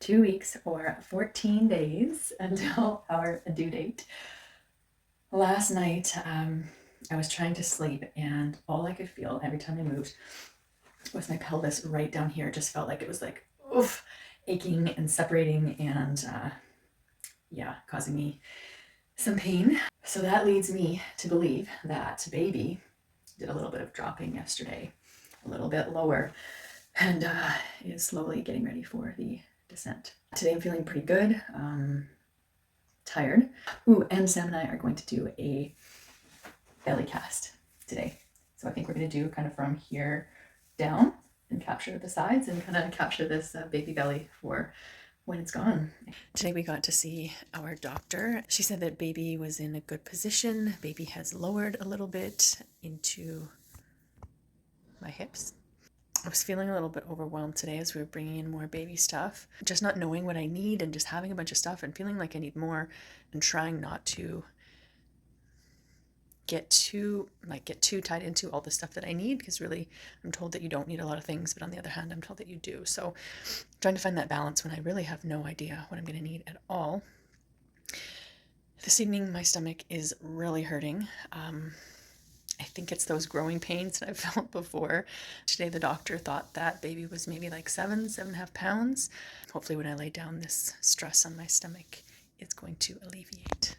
2 weeks or 14 days until our due date. Last night, I was trying to sleep, and all I could feel every time I moved was my pelvis right down here. It just felt like it was like, oof, aching and separating and causing me some pain. So that leads me to believe that baby did a little bit of dropping yesterday, a little bit lower, and is slowly getting ready for the descent. Today I'm feeling pretty good, tired. And Sam and I are going to do a belly cast today. So I think we're going to do kind of from here down and capture the sides and kind of capture this baby belly for when it's gone. Today we got to see our doctor. She said that baby was in a good position. Baby has lowered a little bit into my hips. I was feeling a little bit overwhelmed today as we were bringing in more baby stuff, just not knowing what I need and just having a bunch of stuff and feeling like I need more and trying not to get too tied into all the stuff that I need, because really I'm told that you don't need a lot of things, but on the other hand I'm told that you do. So trying to find that balance when I really have no idea what I'm going to need at all. This evening my stomach is really hurting. I think it's those growing pains that I've felt before. Today the doctor thought that baby was maybe like 7.5 pounds. Hopefully when I lay down, this stress on my stomach is going to alleviate.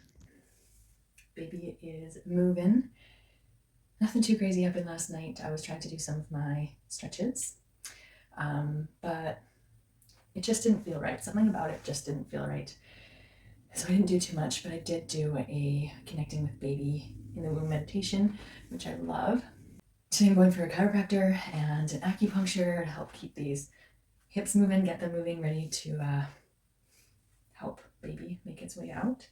Baby is moving. Nothing too crazy happened last night. I was trying to do some of my stretches, but it just didn't feel right. Something about it just didn't feel right. So I didn't do too much, but I did do a connecting with baby in the womb meditation, which I love. Today I'm going for a chiropractor and an acupuncture to help keep these hips moving, get them moving, ready to help baby make its way out.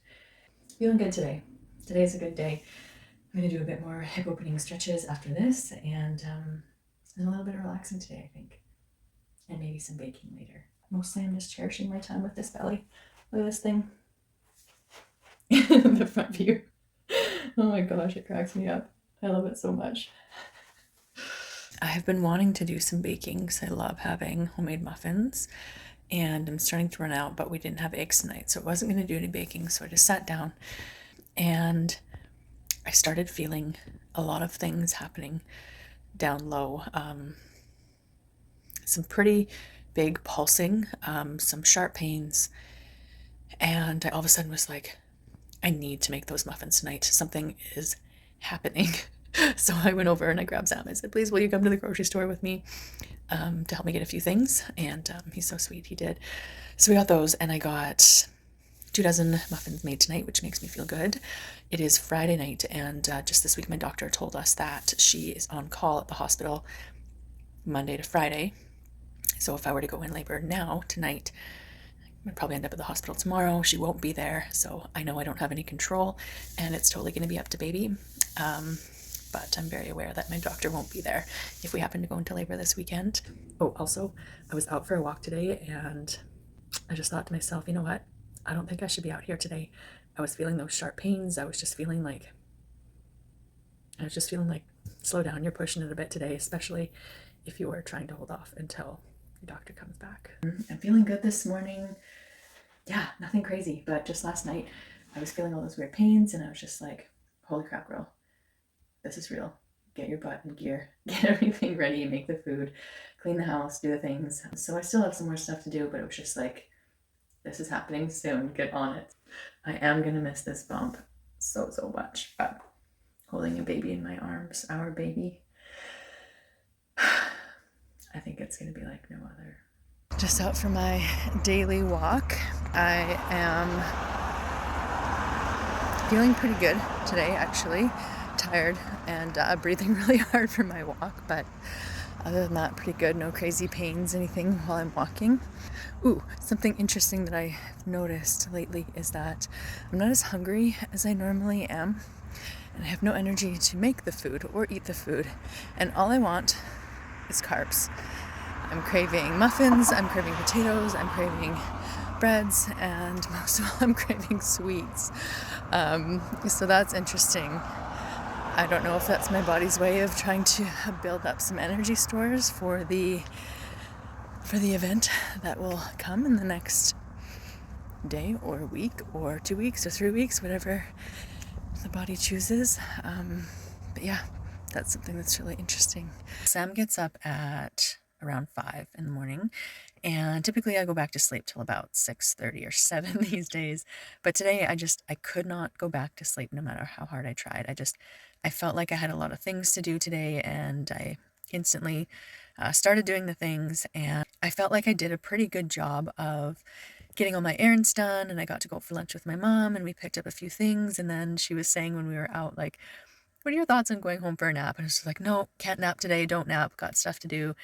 Feeling good today. Today is a good day. I'm going to do a bit more hip opening stretches after this, and a little bit of relaxing today, I think. And maybe some baking later. Mostly I'm just cherishing my time with this belly. Look at this thing. The front view. Oh my gosh, it cracks me up. I love it so much. I have been wanting to do some baking because I love having homemade muffins, and I'm starting to run out, but we didn't have eggs tonight, so I wasn't going to do any baking. So I just sat down and I started feeling a lot of things happening down low. Some pretty big pulsing, some sharp pains, and I all of a sudden was like, I need to make those muffins tonight. Something is happening. So I went over and I grabbed Sam. I said, please, will you come to the grocery store with me to help me get a few things? And he's so sweet. He did. So we got those, and I got 24 muffins made tonight, which makes me feel good. It is Friday night, and just this week my doctor told us that she is on call at the hospital Monday to Friday. So if I were to go in labor now, tonight, I'd probably end up at the hospital tomorrow. She won't be there, so I know I don't have any control, and it's totally going to be up to baby. But I'm very aware that my doctor won't be there if we happen to go into labor this weekend. Oh, also, I was out for a walk today, and I just thought to myself, you know what? I don't think I should be out here today. I was feeling those sharp pains. I was just feeling like, slow down. You're pushing it a bit today, especially if you are trying to hold off until your doctor comes back. I'm feeling good this morning. Yeah, nothing crazy, but just last night I was feeling all those weird pains, and I was just like, holy crap, girl, this is real. Get your butt in gear, get everything ready, make the food, clean the house, do the things. So I still have some more stuff to do, but it was just like, this is happening soon, get on it. I am gonna miss this bump so much, but holding a baby in my arms, our baby, I think it's gonna be like no other. Just out for my daily walk. I am feeling pretty good today, actually. Tired and breathing really hard for my walk, but other than that, pretty good. No crazy pains, anything while I'm walking. Something interesting that I've noticed lately is that I'm not as hungry as I normally am, and I have no energy to make the food or eat the food, and all I want is carbs. I'm craving muffins, I'm craving potatoes, I'm craving breads, and most of all, I'm craving sweets. So that's interesting. I don't know if that's my body's way of trying to build up some energy stores for the for the event that will come in the next day or week or 2 weeks or 3 weeks, whatever the body chooses. But yeah, that's something that's really interesting. Sam gets up at around 5 in the morning, and typically I go back to sleep till about 6:30 or 7 these days. But today I could not go back to sleep no matter how hard I tried. I felt like I had a lot of things to do today, and I instantly started doing the things, and I felt like I did a pretty good job of getting all my errands done, and I got to go for lunch with my mom, and we picked up a few things, and then she was saying when we were out, like, what are your thoughts on going home for a nap? And I was just like, no, can't nap today, don't nap, got stuff to do.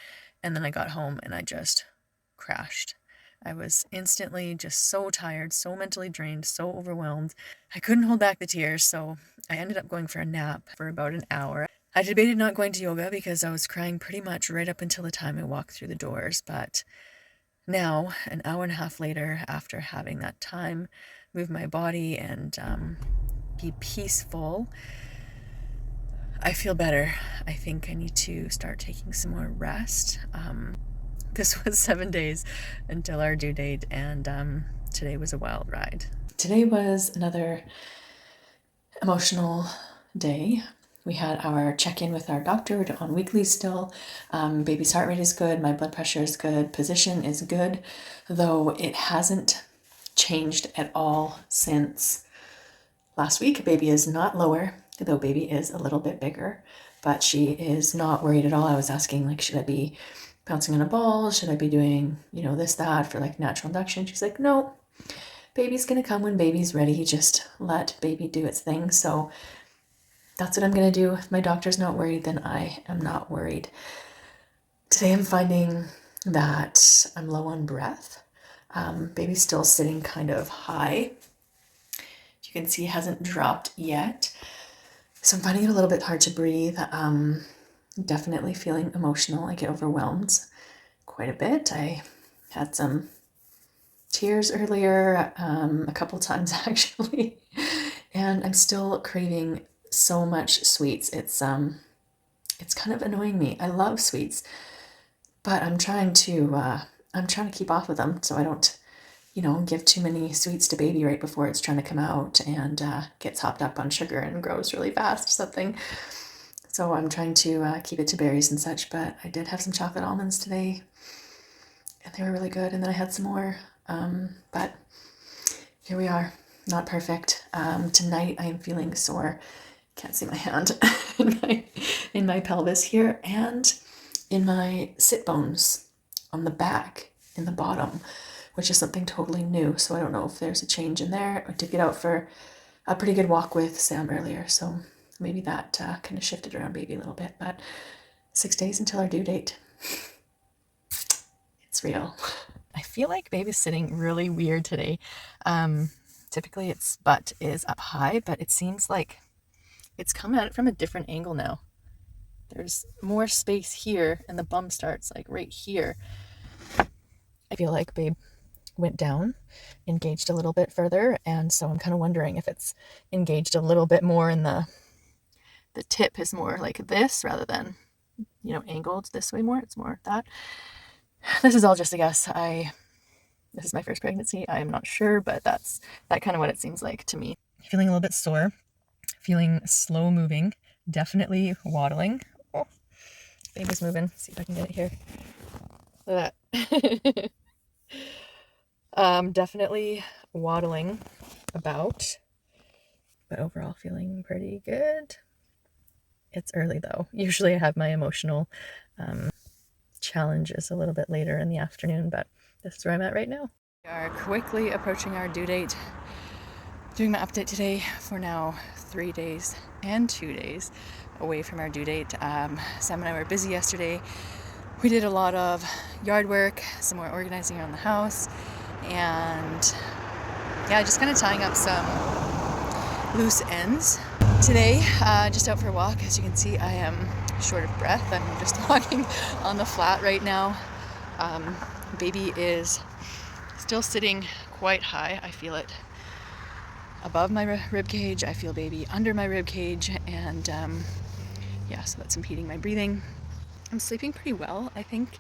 And then I got home and I just crashed. I was instantly just so tired, so mentally drained, so overwhelmed. I couldn't hold back the tears, so I ended up going for a nap for about an hour. I debated not going to yoga because I was crying pretty much right up until the time I walked through the doors, but now, an hour and a half later, after having that time, move my body and be peaceful, I feel better. I think I need to start taking some more rest. This was 7 days until our due date, and today was a wild ride. Today was another emotional day. We had our check-in with our doctor. We're on weeklies still. Baby's heart rate is good. My blood pressure is good. Position is good, though it hasn't changed at all since last week. Baby is not lower, though baby is a little bit bigger, but she is not worried at all. I was asking, like, should I be bouncing on a ball? Should I be doing, this, that for like natural induction? She's like, no, baby's gonna come when baby's ready. Just let baby do its thing. So that's what I'm gonna do. If my doctor's not worried, then I am not worried. Today I'm finding that I'm low on breath. Baby's still sitting kind of high. You can see it hasn't dropped yet. So I'm finding it a little bit hard to breathe. Definitely feeling emotional. I get overwhelmed quite a bit. I had some tears earlier, a couple times actually, and I'm still craving so much sweets. It's kind of annoying me. I love sweets, but I'm trying to keep off of them so I don't give too many sweets to baby right before it's trying to come out and gets hopped up on sugar and grows really fast or something. So I'm trying to keep it to berries and such, but I did have some chocolate almonds today, and they were really good, and then I had some more. But here we are, not perfect. Tonight I am feeling sore. Can't see my hand in my pelvis here and in my sit bones on the back, in the bottom, which is something totally new. So I don't know if there's a change in there. I did get out for a pretty good walk with Sam earlier, so maybe that kind of shifted around baby a little bit. But 6 days until our due date. It's real. I feel like baby's sitting really weird today. Typically its butt is up high, but it seems like it's coming at it from a different angle now. There's more space here, and the bum starts like right here. I feel like babe went down, engaged a little bit further, and so I'm kind of wondering if it's engaged a little bit more in the tip is more like this rather than, angled this way more. It's more that. This is all just a guess. This is my first pregnancy. I am not sure, but that's kind of what it seems like to me. Feeling a little bit sore, feeling slow moving, definitely waddling. Oh, baby's moving. Let's see if I can get it here. Look at that. Definitely waddling about, but overall feeling pretty good. It's early though. Usually I have my emotional challenges a little bit later in the afternoon, but this is where I'm at right now. We are quickly approaching our due date. Doing my update today for now 3 days and 2 days away from our due date. Sam and I were busy yesterday. We did a lot of yard work, some more organizing around the house, and yeah, just kind of tying up some loose ends. Today, just out for a walk. As you can see, I am short of breath. I'm just walking on the flat right now. Baby is still sitting quite high. I feel it above my rib cage. I feel baby under my rib cage, and yeah, so that's impeding my breathing. I'm sleeping pretty well, I think.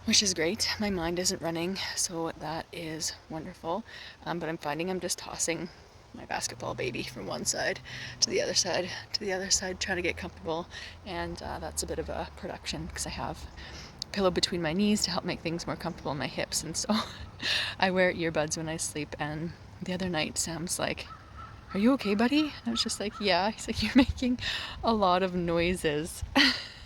which is great. My mind isn't running, so that is wonderful. But I'm finding I'm just tossing my basketball baby from one side to the other side to the other side, trying to get comfortable, and that's a bit of a production because I have a pillow between my knees to help make things more comfortable in my hips, and so I wear earbuds when I sleep. And the other night Sam's like, "Are you okay, buddy?" And I was just like, "Yeah." He's like, "You're making a lot of noises."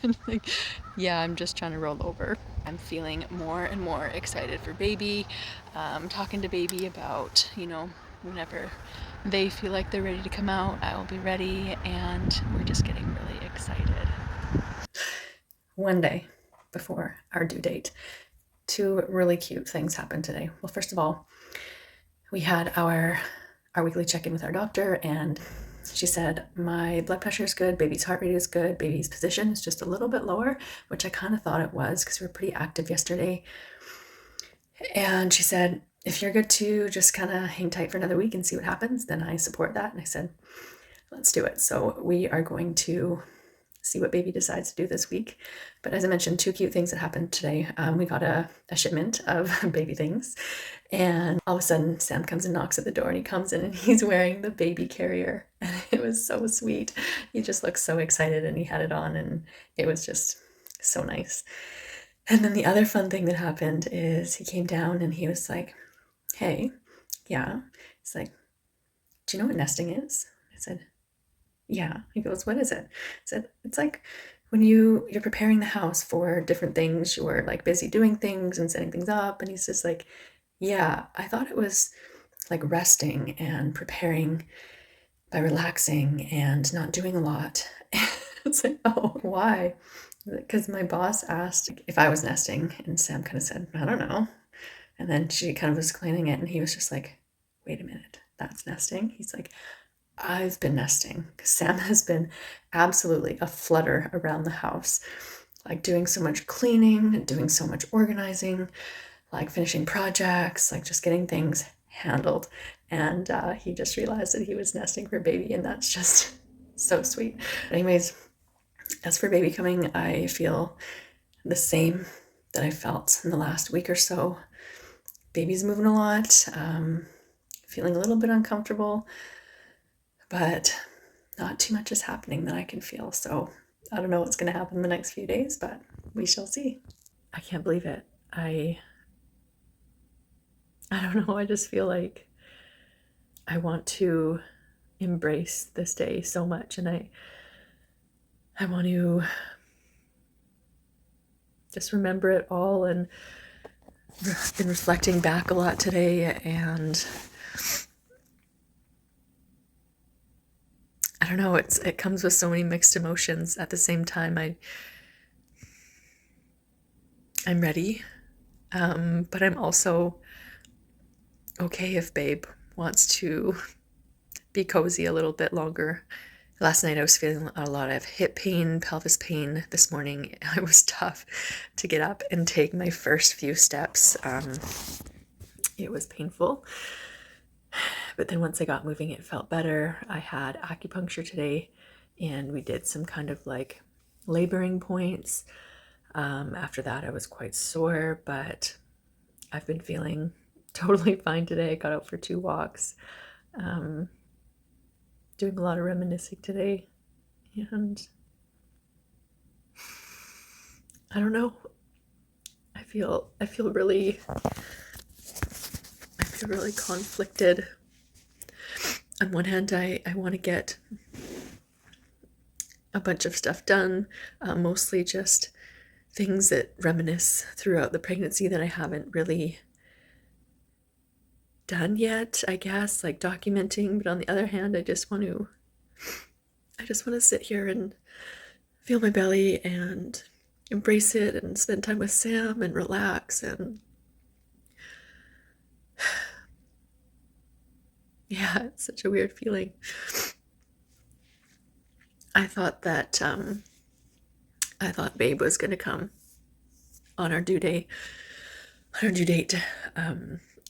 And like, yeah, I'm just trying to roll over. I'm feeling more and more excited for baby, talking to baby about, whenever they feel like they're ready to come out, I will be ready, and we're just getting really excited. One day before our due date, two really cute things happened today. Well, first of all, we had our weekly check-in with our doctor, and she said, my blood pressure is good, baby's heart rate is good, baby's position is just a little bit lower, which I kind of thought it was because we were pretty active yesterday. And she said, if you're good to just kind of hang tight for another week and see what happens, then I support that. And I said, let's do it. So we are going to see what baby decides to do this week. But as I mentioned, two cute things that happened today. We got a shipment of baby things, and all of a sudden Sam comes and knocks at the door, and he comes in and he's wearing the baby carrier, and it was so sweet. He just looked so excited, and he had it on, and it was just so nice. And then the other fun thing that happened is he came down and he was like, hey, yeah. He's like, do you know what nesting is? I said, yeah. He goes, what is it? I said, it's like when you're preparing the house for different things, you're like busy doing things and setting things up. And he's just like, yeah, I thought it was like resting and preparing by relaxing and not doing a lot. It's like, oh, why? Because my boss asked if I was nesting, and Sam kind of said, I don't know. And then she kind of was explaining it, and he was just like, wait a minute, that's nesting? He's like, I've been nesting. Sam has been absolutely a flutter around the house, like doing so much cleaning, doing so much organizing, like finishing projects, like just getting things handled. And he just realized that he was nesting for baby, and that's just so sweet. Anyways, as for baby coming, I feel the same that I felt in the last week or so. Baby's moving a lot, feeling a little bit uncomfortable, but not too much is happening that I can feel. So I don't know what's going to happen in the next few days, but we shall see. I can't believe it. I don't know. I just feel like I want to embrace this day so much, and I want to just remember it all. And been reflecting back a lot today, and I don't know, it comes with so many mixed emotions. At the same time, I'm ready, but I'm also okay if babe wants to be cozy a little bit longer. Last night I was feeling a lot of hip pain, pelvis pain. This morning it was tough to get up and take my first few steps. It was painful, but then once I got moving, it felt better. I had acupuncture today, and we did some kind of like laboring points. After that, I was quite sore, but I've been feeling totally fine today. I got out for 2 walks, doing a lot of reminiscing today, and I don't know. I feel really conflicted. On one hand, I want to get a bunch of stuff done, mostly just things that reminisce throughout the pregnancy that I haven't really done yet, I guess, like documenting. But on the other hand, I just want to sit here and feel my belly and embrace it and spend time with Sam and relax. And yeah, it's such a weird feeling. I thought babe was going to come on our due date.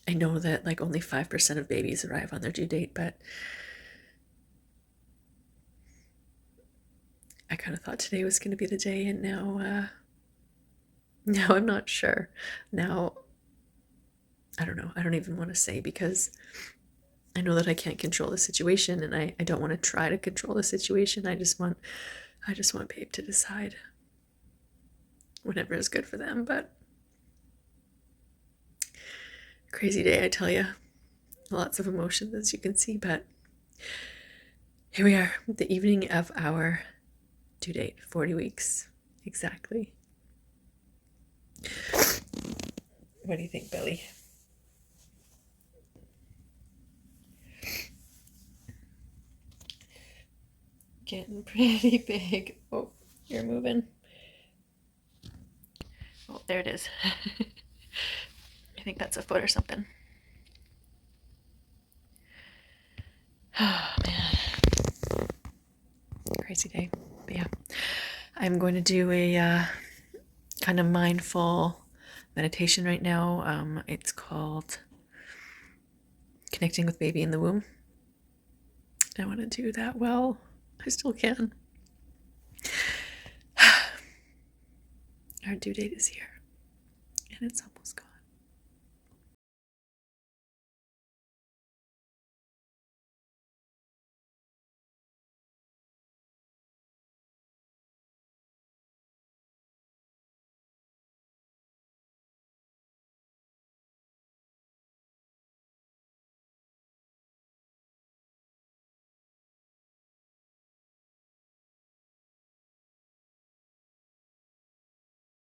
I know that like only 5% of babies arrive on their due date, but I kind of thought today was going to be the day, and now Now I'm not sure. Now, I don't know. I don't even want to say, because I know that I can't control the situation, and I don't want to try to control the situation. I just want Babe to decide whatever is good for them. But crazy day, I tell you. Lots of emotions, as you can see, but here we are, the evening of our due date, 40 weeks exactly. What do you think, Billy? Getting pretty big. Oh, you're moving. Oh, there it is. I think that's a foot or something. Oh, man. Crazy day. But yeah, I'm going to do a kind of mindful meditation right now. It's called Connecting with Baby in the Womb. I want to do that well. I still can. Our due date is here, and it's almost gone.